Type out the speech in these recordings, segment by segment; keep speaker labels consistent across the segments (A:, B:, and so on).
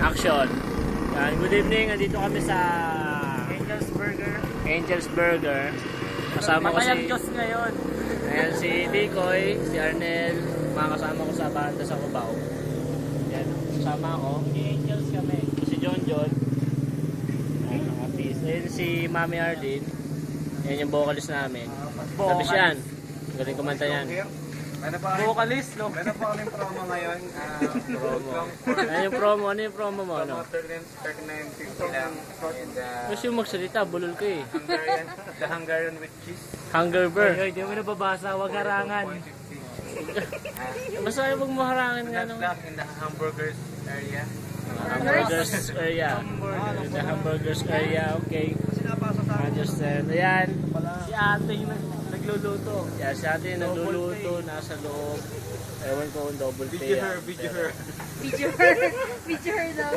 A: Action. Yan, good evening. Andito kami sa
B: Angel's Burger.
A: Angel's Burger. Kasama ko si...
B: Napayang Diyos ngayon.
A: Ayan, si Tikoy, si Arnel, mga kasama ko sa banda sa Cubao. Yan, kasama ako.
B: Si Angels kami.
A: Si John John. Ayan, mga peace. Ayan si Mami Arlene. Ayan yung vocalist namin. Tapos yan. Galing kumanta yan.
B: Vocalist, no?
C: Meron pa kaming promo ngayon.
A: Promo. Ayan yung promo. Ano yung promo mo? Ano?
C: 39.50 lang. And
A: Gusto yung magsalita, bulol ko eh.
C: the Hungarian with cheese.
A: Hunger Burn.
B: Ay, di mo nababasa. Huwag harangan.
C: 4.50.
A: Basta huwag mo harangan nga
C: Not
A: nung
C: black in the hamburgers area.
A: hamburgers area. The hamburgers area, okay. Understand. Ayan.
B: Si ate yung nagluluto.
A: Yan, si ate yung nagluluto, nasa loob. Ewan ko kung double pay.
C: Video her, video her.
D: Picture her daw.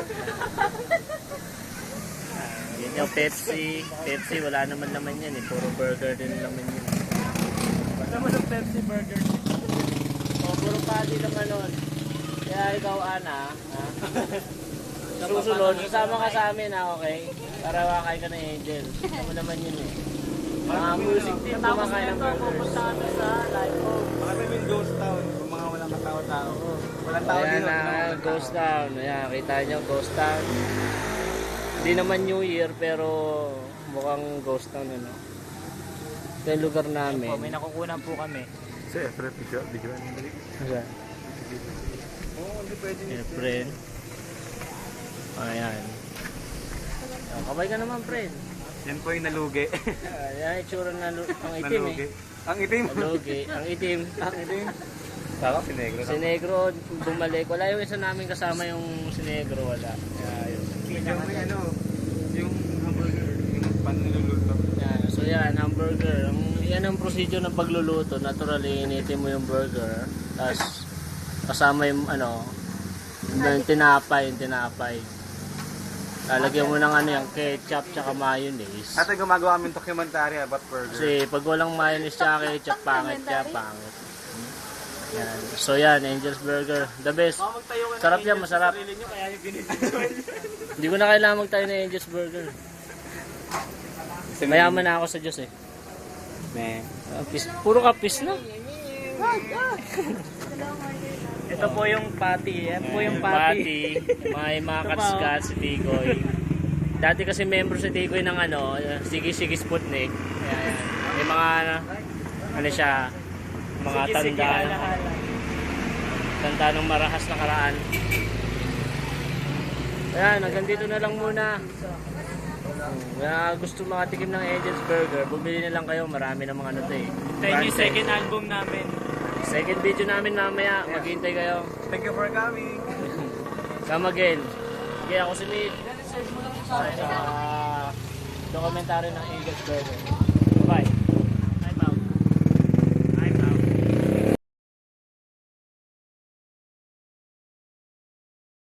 A: Yan yung Pepsi. Pepsi, wala naman naman yan eh. Puro burger din naman yan.
B: Ano mo ng Pepsi Burger?
A: O, puro pati naman nun. Kaya ikaw, Ana, ha? Susunod, kasama ka sa amin, ha, okay? Para wakay ka ng Angel. Ano naman yun eh. Mga music team,
B: Tapos
A: kumakain ng
B: nito,
A: burgers.
B: pupunta kami sa Live Home.
C: Baka namin ghost town. Kung mga walang katao-tao. Walang tao
A: Ayan
C: dito.
A: na, Ghost Town. Ayan, kita nyo, Ghost Town. Hindi naman New Year, pero mukhang Ghost Town, ano. Ito yung lugar
B: Po,
A: namin.
B: may nakukunan po kami.
C: Sir, video ang balik.
A: Ayan.
C: Oo, hindi pwede
A: Ayan, friend. Ayan. Ayan, kabay ka naman, friend.
C: Yan po yung nalugi.
A: Ayan, itsura na ang itim
C: Nalugi.
A: eh.
C: Ang itim.
A: Nalugi. Ang itim.
C: Ang itim. Saka si Negro.
A: Si Negro, bumalik. Wala yung isa namin kasama yung si Negro, wala. Ayan,
C: Video mo yung ano, yung hamburger, yung panluluto.
A: yan. So yan, hamburger. Yan ang procedure ng pagluluto. Naturally, initin mo yung burger. Tapos, kasama yung ano, yung tinapay. Lalagyan mo ng ano yung ketchup tsaka mayonnaise.
C: Ate, gumagawa kami documentary about burger.
A: Kasi pag walang mayonnaise tsaka ketchup, pangit siya, pangit. Yan. So yan, Angel's Burger. The best. Sarap yan, masarap.
B: Sarili nyo, kaya yung binibigyan.
A: Hindi ko na kailangan magtayo ng Angel's Burger. Mayaman na ako sa Diyos eh. Puro kapis na.
B: Ito po yung patty. Yan po yung
A: Patty.
B: patty.
A: May mga katskat si Tigoy. Dati kasi member si Tigoy ng ano, Sige Sputnik. Ayan. May mga ano siya, mga
B: Sige,
A: tanda
B: alahala.
A: tanda ng marahas na karaan. Ayan, hanggang dito na lang muna. Kaya gusto makatikim ng Angel's Burger, bumili na lang kayo. Marami ng mga ano to eh.
B: Ito yung second album namin.
A: Second video namin mamaya. Maghintay kayo.
C: Thank you for coming.
A: Come again. Kaya ako si Mid. Sa documentary ng Angel's Burger. Bye.